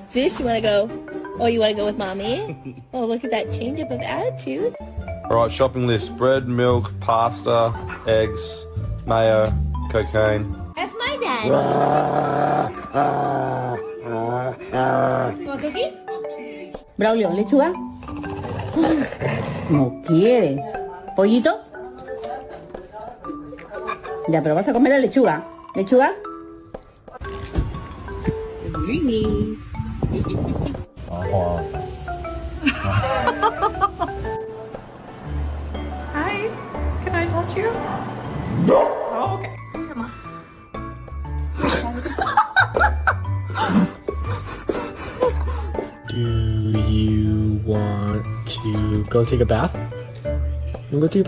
Zeus, you want to go? Oh, you want to go with mommy? Oh, look at that change up of attitude. Alright, shopping list. Bread, milk, pasta, eggs, mayo, cocaine. That's my dad. ¿Want a cookie? Braulio, ¿lechuga? No quiere. ¿Pollito? Ya, pero vas a comer la lechuga. ¿Lechuga? Really? Hi, can I touch you? No. Oh, okay. Come on. Do you want to go take a bath? You wanna go take a bath?